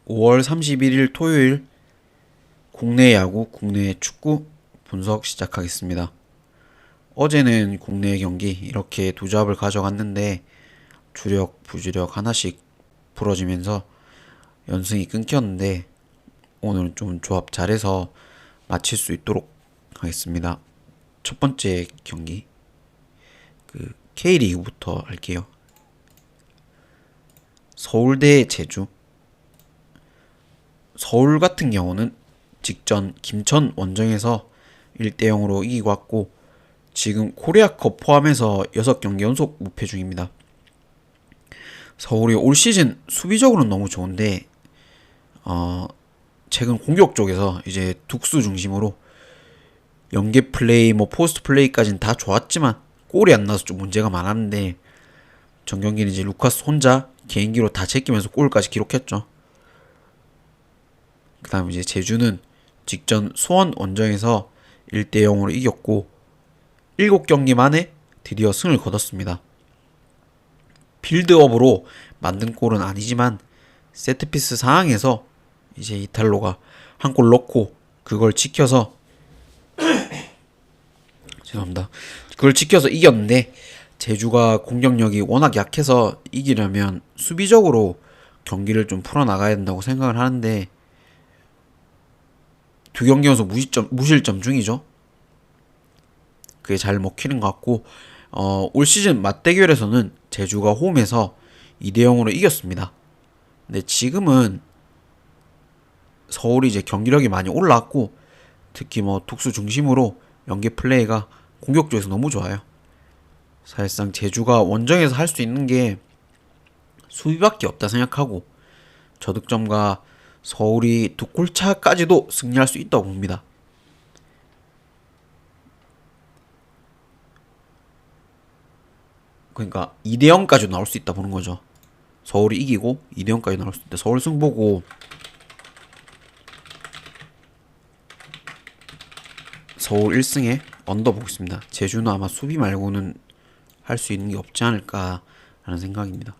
5월 31일 토요일 국내 야구, 국내 축구 분석 시작하겠습니다. 어제는 국내 경기 이렇게 두 잡을 가져갔는데 주력, 부주력 하나씩 부러지면서 연승이 끊겼는데 오늘은 좀 조합 잘해서 마칠 수 있도록 하겠습니다. 첫 번째 경기 K리그부터 할게요. 서울대 제주. 서울 같은 경우는 직전 김천 원정에서 1대0으로 이기고 왔고 지금 코리아컵 포함해서 6경기 연속 무패 중입니다. 서울이 올 시즌 수비적으로는 너무 좋은데 최근 공격 쪽에서 이제 둑수 중심으로 연계 플레이, 포스트 플레이까지는 다 좋았지만 골이 안 나서 좀 문제가 많았는데 전 경기는 이제 루카스 혼자 개인기로 다 제끼면서 골까지 기록했죠. 그 다음 이제 제주는 직전 수원 원정에서 1대0으로 이겼고 7경기 만에 드디어 승을 거뒀습니다. 빌드업으로 만든 골은 아니지만 세트피스 상황에서 이제 이탈로가 한 골 넣고 그걸 지켜서 죄송합니다. 그걸 지켜서 이겼는데 제주가 공격력이 워낙 약해서 이기려면 수비적으로 경기를 좀 풀어나가야 된다고 생각을 하는데 두 경기 연속 무실점 중이죠. 그게 잘 먹히는 것 같고 올 시즌 맞대결에서는 제주가 홈에서 2대0으로 이겼습니다. 근데 지금은 서울이 이제 경기력이 많이 올라왔고 특히 툭수 중심으로 연계 플레이가 공격 쪽에서 너무 좋아요. 사실상 제주가 원정에서 할 수 있는 게 수비밖에 없다 생각하고 저득점과 서울이 두 골차까지도 승리할 수 있다고 봅니다. 그러니까 2대0까지 나올 수 있다 보는 거죠. 서울이 이기고 2대0까지 나올 수 있다. 서울 승보고 서울 1승에 언더 보겠습니다. 제주는 아마 수비 말고는 할 수 있는 게 없지 않을까라는 생각입니다.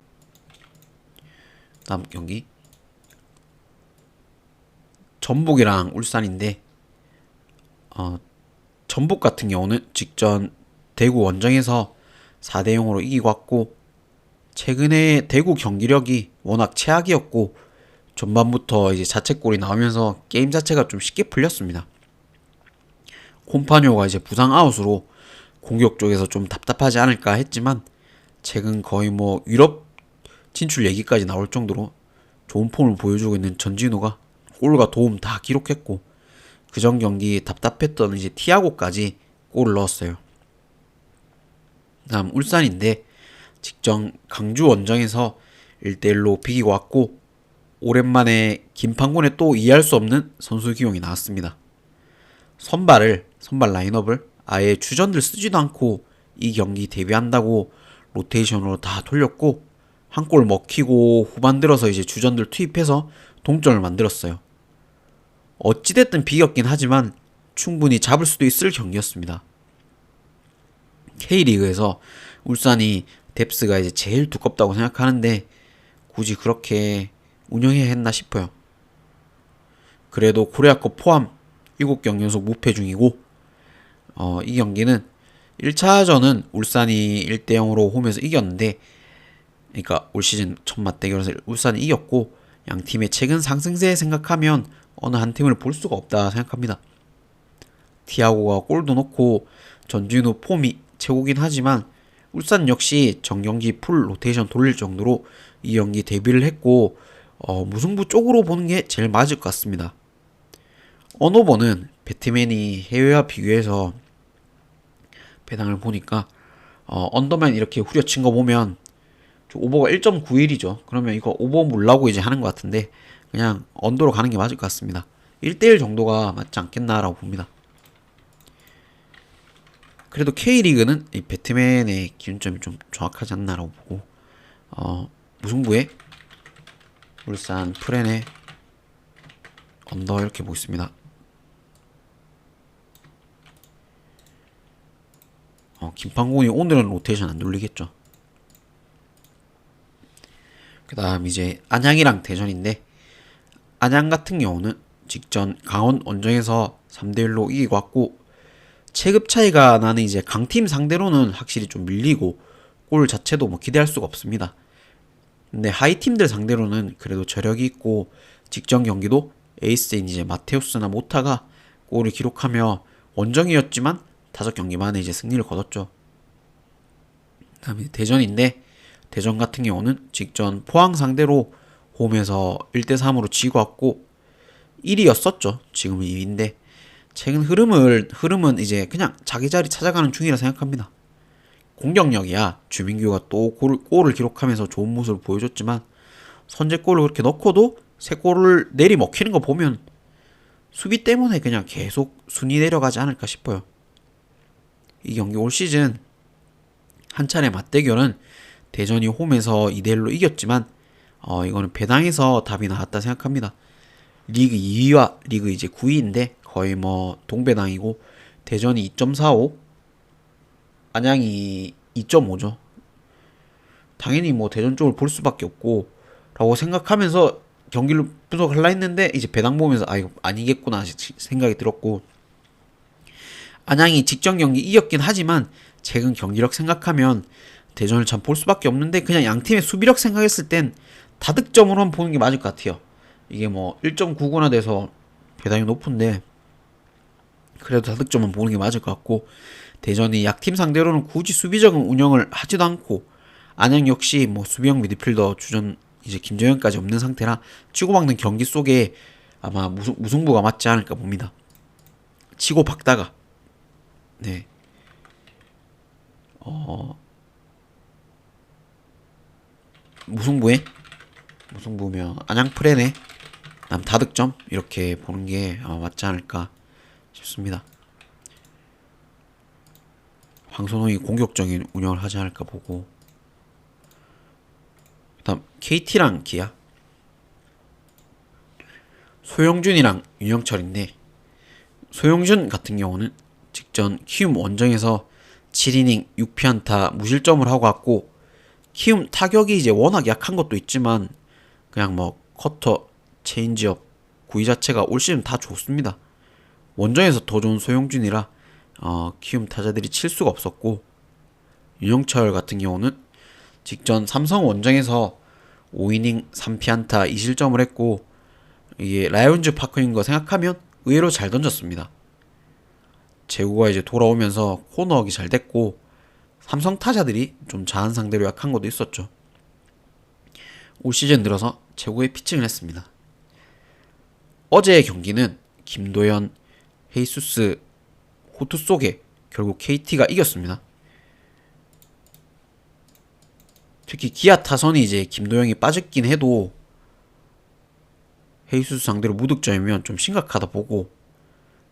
다음 경기 전북이랑 울산인데 전북 같은 경우는 직전 대구 원정에서 4대0으로 이기고 왔고 최근에 대구 경기력이 워낙 최악이었고 전반부터 이제 자책골이 나오면서 게임 자체가 좀 쉽게 풀렸습니다. 콤파뇨가 이제 부상 아웃으로 공격 쪽에서 좀 답답하지 않을까 했지만 최근 거의 유럽 진출 얘기까지 나올 정도로 좋은 폼을 보여주고 있는 전진우가 골과 도움 다 기록했고 그전 경기 답답했던 이제 티아고까지 골을 넣었어요. 다음 울산인데 직전 강주 원정에서 1대1로 비기고 왔고 오랜만에 김판곤의 또 이해할 수 없는 선수 기용이 나왔습니다. 선발 라인업을 아예 주전들 쓰지도 않고 이 경기 데뷔한다고 로테이션으로 다 돌렸고 한 골 먹히고 후반 들어서 이제 주전들 투입해서 동점을 만들었어요. 어찌됐든 비겼긴 하지만 충분히 잡을 수도 있을 경기였습니다. K리그에서 울산이 뎁스가 이제 제일 두껍다고 생각하는데 굳이 그렇게 운영해야 했나 싶어요. 그래도 코리아컵 포함 7경기 연속 무패 중이고 이 경기는 1차전은 울산이 1대0으로 홈에서 이겼는데 그러니까 올 시즌 첫 맞대결에서 울산이 이겼고 양 팀의 최근 상승세 생각하면 어느 한 팀을 볼 수가 없다 생각합니다. 티아고가 골도 넣고 전진우 폼이 최고긴 하지만 울산 역시 정경기 풀 로테이션 돌릴 정도로 이 경기 데뷔를 했고 무승부 쪽으로 보는 게 제일 맞을 것 같습니다. 언오버는 배트맨이 해외와 비교해서 배당을 보니까 언더맨 이렇게 후려친 거 보면 오버가 1.91이죠. 그러면 이거 오버 몰라고 이제 하는 것 같은데 그냥 언더로 가는 게 맞을 것 같습니다. 1대1 정도가 맞지 않겠나라고 봅니다. 그래도 K리그는 이 배트맨의 기준점이 좀 정확하지 않나라고 보고 무승부에 울산 프렌의 언더 이렇게 보겠습니다. 김판곤이 오늘은 로테이션 안 돌리겠죠. 그 다음 이제 안양이랑 대전인데 안양 같은 경우는 직전 강원 원정에서 3대1로 이기고 왔고, 체급 차이가 나는 이제 강팀 상대로는 확실히 좀 밀리고 골 자체도 뭐 기대할 수가 없습니다. 근데 하이팀들 상대로는 그래도 저력이 있고 직전 경기도 에이스인 이제 마테우스나 모타가 골을 기록하며 원정이었지만 5경기 만에 이제 승리를 거뒀죠. 그다음에 대전인데, 대전 같은 경우는 직전 포항 상대로 홈에서 1대3으로 지고 왔고 1위였었죠. 지금은 2위인데 최근 흐름은 이제 그냥 자기 자리 찾아가는 중이라 생각합니다. 공격력이야 주민규가 또 골을 기록하면서 좋은 모습을 보여줬지만, 선제골을 그렇게 넣고도 3골을 내리먹히는 거 보면 수비 때문에 그냥 계속 순위 내려가지 않을까 싶어요. 이 경기 올 시즌 한 차례 맞대결은 대전이 홈에서 2대1로 이겼지만 이거는 배당에서 답이 나왔다 생각합니다. 리그 2위와 리그 이제 9위인데 거의 뭐 동배당이고, 대전이 2.45, 안양이 2.5죠. 당연히 뭐 대전 쪽을 볼 수밖에 없고 라고 생각하면서 경기를 분석하려 했는데, 이제 배당 보면서 이거 아니겠구나 생각이 들었고, 안양이 직전 경기 이겼긴 하지만 최근 경기력 생각하면 대전을 참 볼 수밖에 없는데, 그냥 양팀의 수비력 생각했을 땐 다득점으로만 보는 게 맞을 것 같아요. 이게 뭐 1.99나 돼서 배당이 높은데 그래도 다득점만 보는 게 맞을 것 같고, 대전이 약팀 상대로는 굳이 수비적인 운영을 하지도 않고, 안양 역시 뭐 수비형 미드필더 주전 이제 김정현까지 없는 상태라 치고박는 경기 속에 아마 무승부가 맞지 않을까 봅니다. 치고 박다가 네 무승부면 안양 프레네 남 다득점 이렇게 보는 게 맞지 않을까 싶습니다. 황선홍이 공격적인 운영을 하지 않을까 보고, 그다음 KT랑 기아, 소영준이랑 윤영철인데, 소영준 같은 경우는 직전 키움 원정에서 7이닝 6피안타 무실점을 하고 왔고, 키움 타격이 이제 워낙 약한 것도 있지만 그냥 뭐 커터, 체인지업, 구위 자체가 올 시즌 다 좋습니다. 원정에서 더 좋은 소영준이라 키움 타자들이 칠 수가 없었고, 윤영철 같은 경우는 직전 삼성 원정에서 5이닝 3피안타 2실점을 했고, 이게 라이온즈 파크인 거 생각하면 의외로 잘 던졌습니다. 제구가 이제 돌아오면서 코너하기 잘 됐고, 삼성 타자들이 좀 자한 상대로 약한 것도 있었죠. 올 시즌 들어서 최고의 피칭을 했습니다. 어제의 경기는 김도현, 헤이수스, 호투 속에 결국 KT가 이겼습니다. 특히 기아 타선이 이제 김도영이 빠졌긴 해도 헤이수스 상대로 무득점이면 좀 심각하다 보고,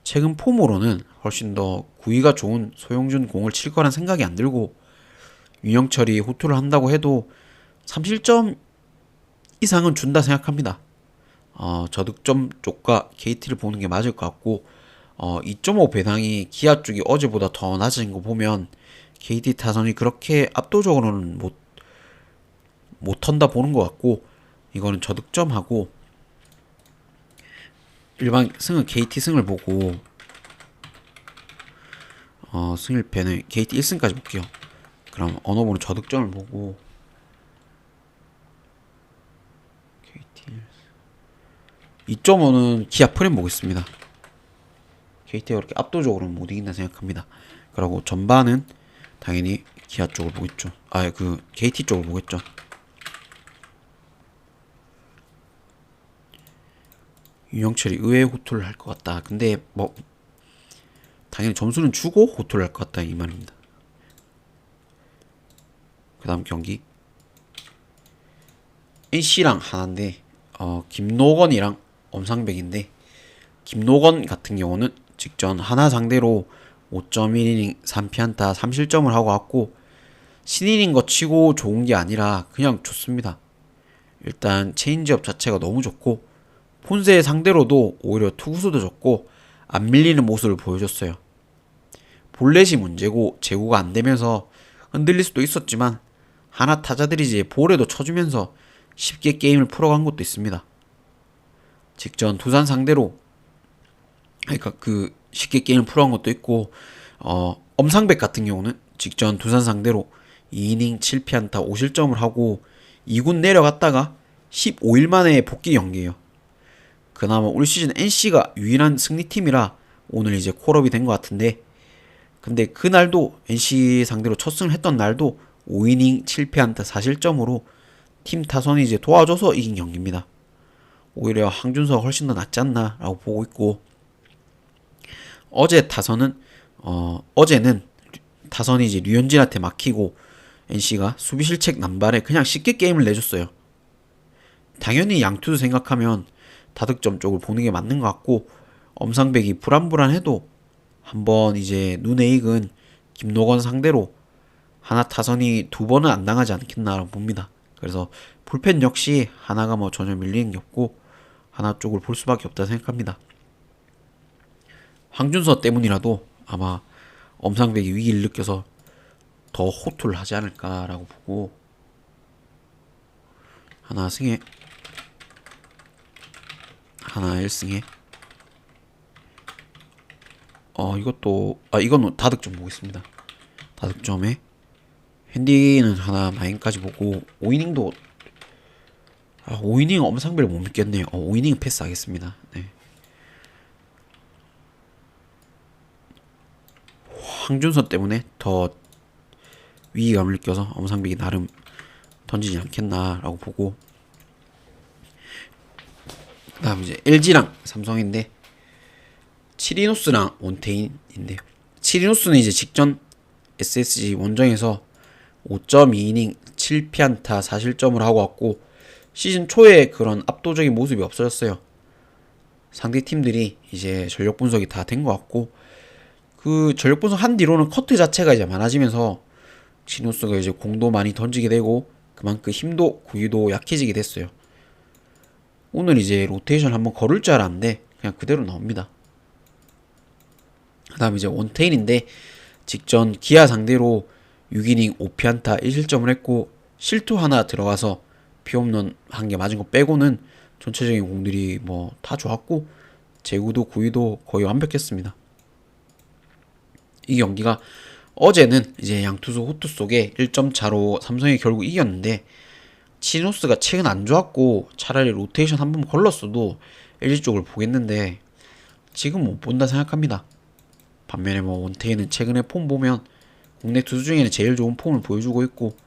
최근 폼으로는 훨씬 더 구위가 좋은 소영준 공을 칠 거란 생각이 안 들고, 윤영철이 호투를 한다고 해도 3실점 이상은 준다 생각합니다. 저득점 쪽과 KT를 보는 게 맞을 것 같고, 2.5 배당이 기아 쪽이 어제보다 더 낮은 거 보면 KT 타선이 그렇게 압도적으로는 못 턴다 보는 것 같고, 이거는 저득점하고 일반 승은 KT 승을 보고, 승일패는 KT 1승까지 볼게요. 그럼 언어보는 저득점을 보고 KT 2.5는 기아 프렘 보겠습니다. KT가 그렇게 압도적으로는 못 이긴다 생각합니다. 그리고 전반은 당연히 기아 쪽을 보겠죠. KT 쪽을 보겠죠. 윤영철이 의외의 호투를 할 것 같다. 근데 뭐 당연히 점수는 주고 호투를 할 것 같다 이 말입니다. 그 다음 경기 NC랑 하나인데, 김노건이랑 엄상백인데, 김노건 같은 경우는 직전 하나 상대로 5.1이닝 3피안타 3실점을 하고 왔고, 신인인 것 치고 좋은 게 아니라 그냥 좋습니다. 일단 체인지업 자체가 너무 좋고, 폰세 상대로도 오히려 투구수도 좋고 안 밀리는 모습을 보여줬어요. 볼넷이 문제고 제구가 안 되면서 흔들릴 수도 있었지만, 하나 타자들이 이제 볼에도 쳐주면서 쉽게 게임을 풀어간 것도 있습니다. 직전 두산 상대로 그러니까 그 쉽게 게임을 풀어간 것도 있고 엄상백 같은 경우는 직전 두산 상대로 2이닝 7피안타 5실점을 하고 2군 내려갔다가 15일 만에 복귀 경기예요. 그나마 올 시즌 NC가 유일한 승리팀이라 오늘 이제 콜업이 된 것 같은데, 근데 그날도 NC 상대로 첫 승을 했던 날도 5이닝 7피안타 4실점으로 팀 타선이 이제 도와줘서 이긴 경기입니다. 오히려 황준서가 훨씬 더 낫지 않나 라고 보고 있고, 어제는 타선이 이제 류현진한테 막히고 NC가 수비 실책 남발에 그냥 쉽게 게임을 내줬어요. 당연히 양투수 생각하면 다득점 쪽을 보는 게 맞는 것 같고, 엄상백이 불안불안해도 한번 이제 눈에 익은 김노건 상대로 하나 타선이 두 번은 안 당하지 않겠나라고 봅니다. 그래서 불펜 역시 하나가 뭐 전혀 밀리는 게 없고 하나 쪽을 볼 수밖에 없다 생각합니다. 황준서 때문이라도 아마 엄상백이 위기를 느껴서 더 호투를 하지 않을까라고 보고, 하나 승에 하나 1승에 이건 다득점 보겠습니다. 다득점에 핸디는 하나 마인까지 보고 5이닝도 5이닝 엄상배를 못 믿겠네요. 5이닝은 패스하겠습니다. 네. 황준서 때문에 더 위기감을 느껴서 엄상백이 나름 던지지 않겠나라고 보고, 그 다음 이제 LG랑 삼성인데, 치리노스랑 원태인인데요. 치리노스는 이제 직전 SSG 원정에서 5.2이닝 7피안타 4실점을 하고 왔고, 시즌 초에 그런 압도적인 모습이 없어졌어요. 상대 팀들이 이제 전력 분석이 다 된 것 같고, 그 전력 분석 한 뒤로는 커트 자체가 이제 많아지면서 치리노스가 이제 공도 많이 던지게 되고 그만큼 힘도 구위도 약해지게 됐어요. 오늘 이제 로테이션 한번 걸을 줄 알았는데 그냥 그대로 나옵니다. 그 다음 이제 원태인인데, 직전 기아 상대로 6이닝 5피안타 1실점을 했고 실투 하나 들어가서 피홈런 한 개 맞은 거 빼고는 전체적인 공들이 뭐 다 좋았고 제구도 구위도 거의 완벽했습니다. 이 경기가 어제는 이제 양투수 호투 속에 1점 차로 삼성이 결국 이겼는데, 치노스가 최근 안 좋았고 차라리 로테이션 한 번 걸렀어도 LG 쪽을 보겠는데 지금 못 본다 생각합니다. 반면에 뭐 원태인은 최근에 폼 보면 국내 투수 중에는 제일 좋은 폼을 보여주고 있고,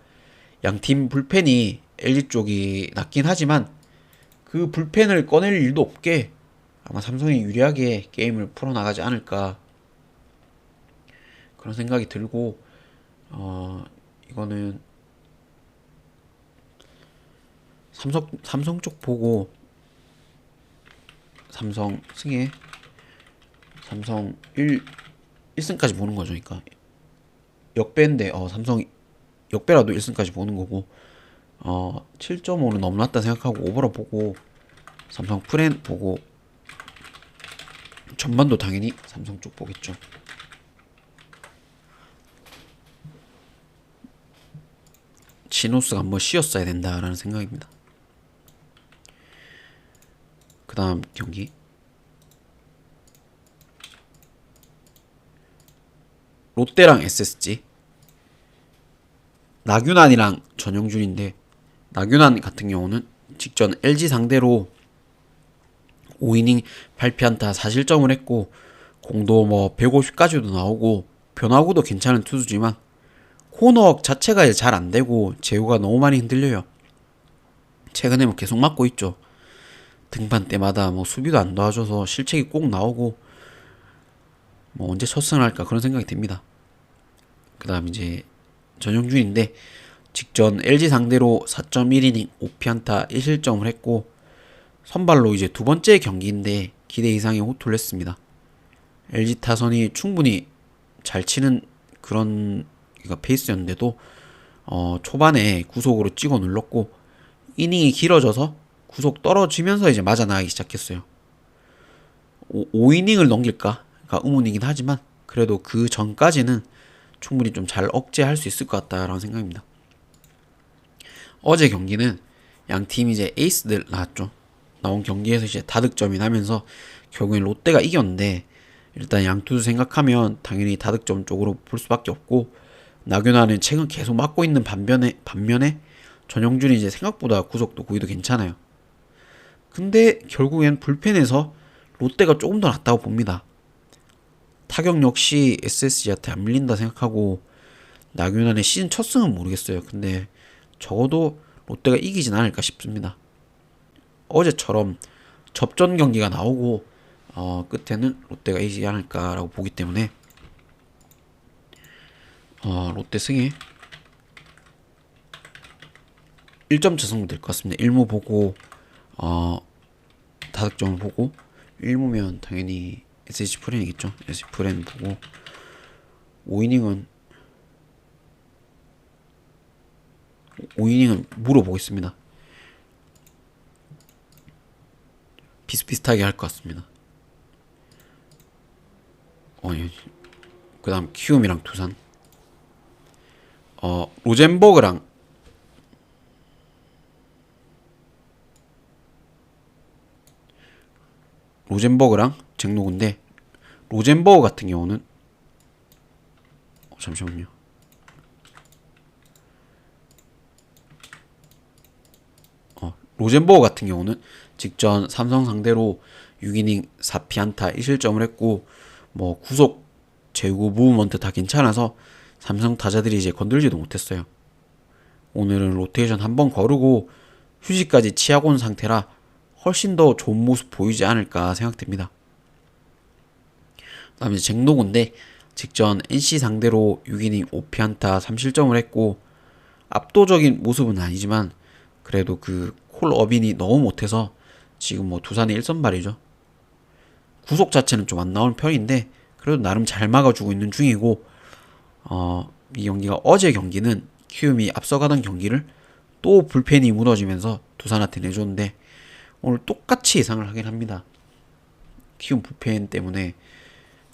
양팀 불펜이 LG 쪽이 낫긴 하지만 그 불펜을 꺼낼 일도 없게 아마 삼성이 유리하게 게임을 풀어나가지 않을까 그런 생각이 들고, 이거는 삼성 쪽 보고 삼성 승에 삼성 1승까지 보는 거죠. 그러니까 역배인데 삼성 역배라도 1승까지 보는 거고, 7.5는 너무 낮다 생각하고 오버로 보고 삼성 프렌 보고 전반도 당연히 삼성 쪽 보겠죠. 치노스가 한번 쉬었어야 된다라는 생각입니다. 그 다음 경기 롯데랑 SSG, 나균환이랑 전영준인데, 나균환 같은 경우는 직전 LG 상대로 5이닝 8피안타 4실점을 했고 공도 뭐 150까지도 나오고 변화구도 괜찮은 투수지만 코너웍 자체가 이제 잘 안되고 제구가 너무 많이 흔들려요. 최근에 뭐 계속 맞고 있죠. 등판 때마다 뭐 수비도 안 도와줘서 실책이 꼭 나오고 뭐 언제 첫 승을 할까 그런 생각이 듭니다. 그 다음 이제 전영준인데, 직전 LG 상대로 4.1이닝 5피안타 1실점을 했고 선발로 이제 두 번째 경기인데 기대 이상의 호투를 했습니다. LG 타선이 충분히 잘 치는 그런 페이스였는데도 초반에 구속으로 찍어 눌렀고 이닝이 길어져서 구속 떨어지면서 이제 맞아 나가기 시작했어요. 5이닝을 넘길까가 의문이긴 하지만 그래도 그 전까지는 충분히 좀 잘 억제할 수 있을 것 같다라는 생각입니다. 어제 경기는 양 팀 이제 에이스들 나왔죠. 나온 경기에서 이제 다득점이 나면서 결국엔 롯데가 이겼는데, 일단 양투수 생각하면 당연히 다득점 쪽으로 볼 수밖에 없고, 나균아는 최근 계속 맞고 있는 반면에 전영준이 이제 생각보다 구속도 구위도 괜찮아요. 근데 결국엔 불펜에서 롯데가 조금 더 낫다고 봅니다. 타격 역시 SSG한테 안 밀린다 생각하고, 나균안의 시즌 첫 승은 모르겠어요. 근데 적어도 롯데가 이기진 않을까 싶습니다. 어제처럼 접전 경기가 나오고 끝에는 롯데가 이기지 않을까라고 보기 때문에 롯데 승에 1점 차승부 될 것 같습니다. 1무 보고 다득점을 보고 1무면 당연히 SH 프렌이겠죠. SH 프렌 보고 5이닝은 물어보겠습니다. 비슷비슷하게 할 것 같습니다. 예. 그 다음 키움이랑 두산. 로젠버그랑 잭노그인데, 로젠버그 같은 경우는 잠시만요. 로젠버그 같은 경우는 직전 삼성 상대로 6이닝 4피안타 1실점을 했고, 뭐 구속 제구 무브먼트 다 괜찮아서 삼성 타자들이 이제 건들지도 못했어요. 오늘은 로테이션 한번 거르고 휴식까지 취하고 온 상태라 훨씬 더 좋은 모습 보이지 않을까 생각됩니다. 그다음에 잭노군데 직전 NC 상대로 6이닝 5피안타 3실점을 했고, 압도적인 모습은 아니지만 그래도 그 콜어빈이 너무 못해서 지금 뭐 두산의 1선발이죠. 구속 자체는 좀 안 나오는 편인데 그래도 나름 잘 막아주고 있는 중이고, 이 경기가 어제 경기는 키움이 앞서가던 경기를 또 불펜이 무너지면서 두산한테 내줬는데, 오늘 똑같이 예상을 하긴 합니다. 키움 불펜 때문에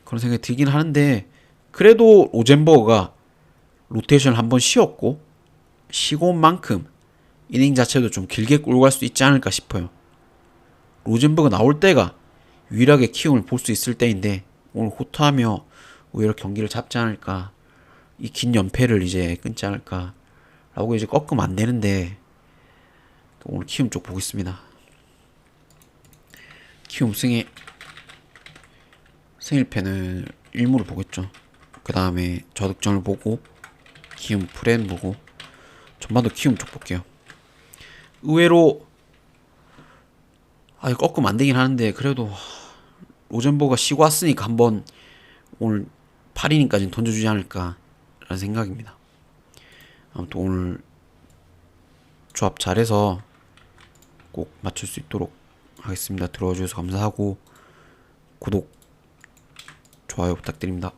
그런 생각이 들긴 하는데, 그래도 로젠버그가 로테이션을 한번 쉬고 온 만큼 이닝 자체도 좀 길게 끌고 갈 수 있지 않을까 싶어요. 로젠버그 나올 때가 유일하게 키움을 볼 수 있을 때인데 오늘 호투하며 오히려 경기를 잡지 않을까, 이 긴 연패를 이제 끊지 않을까 라고 이제 꺾으면 안 되는데, 오늘 키움 쪽 보겠습니다. 키움 승의 승일패는 1무를 보겠죠. 그 다음에 저득점을 보고 키움 프렌 보고 전반도 키움 쪽 볼게요. 의외로 꺾으면 안 되긴 하는데 그래도 로젠버가 쉬고 왔으니까 한번 오늘 8이닝까지는 던져주지 않을까 라는 생각입니다. 아무튼 오늘 조합 잘해서 꼭 맞출 수 있도록 하겠습니다. 들어와 주셔서 감사하고 구독, 좋아요 부탁드립니다.